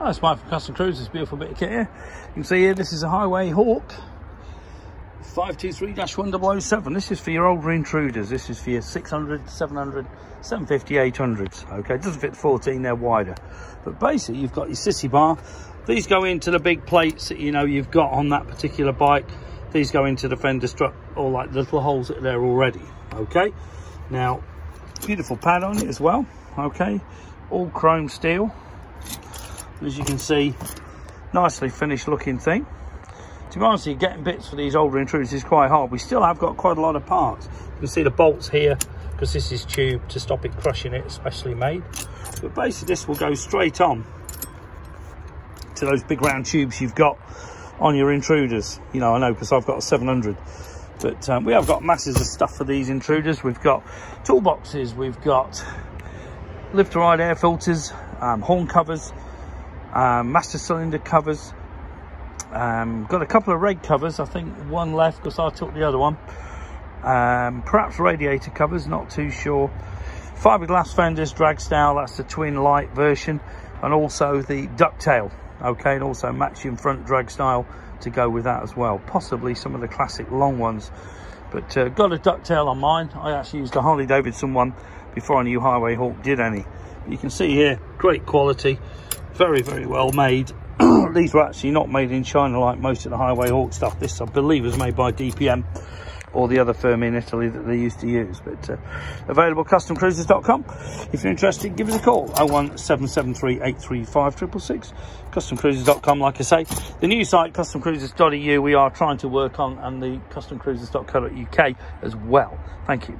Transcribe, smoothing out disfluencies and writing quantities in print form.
That's Mike from Custom Cruisers, beautiful bit of kit here. You can see here, this is a Highway Hawk 523-1007. This is for your older intruders. This is for your 600, 700, 750, 800s. Okay, it doesn't fit the 14, they're wider. But basically, you've got your sissy-bar. These go into the big plates that you know you've got on that particular bike. These go into the fender strut, or like the little holes that are there already. Okay, now, beautiful pad on it as well. Okay, all chrome steel. As you can see, nicely finished looking thing. To be honest, getting bits for these older intruders is quite hard. We still have got quite a lot of parts. You can see the bolts here, because this is tube to stop it crushing it, specially made. But basically this will go straight on to those big round tubes you've got on your intruders. You know, I know because I've got a 700. But we have got masses of stuff for these intruders. We've got toolboxes, we've got lift to ride air filters, horn covers, master cylinder covers, got a couple of reg covers, I think one left because I took the other one, perhaps radiator covers, not too sure, fiberglass fenders, drag style, that's the twin light version, and also the ducktail. Okay, and also matching front drag style to go with that as well, possibly some of the classic long ones. But got a ducktail on mine. I actually used a Harley Davidson one before I knew Highway Hawk did any. But you can see here, great quality, very, very well made. These were actually not made in China like most of the Highway Hawk stuff. This, I believe, was made by DPM or the other firm in Italy that they used to use. But available customcruisers.com. If you're interested, give us a call, 01773 835 666. Customcruisers.com, like I say. The new site, customcruisers.eu, we are trying to work on, and the customcruisers.co.uk as well. Thank you.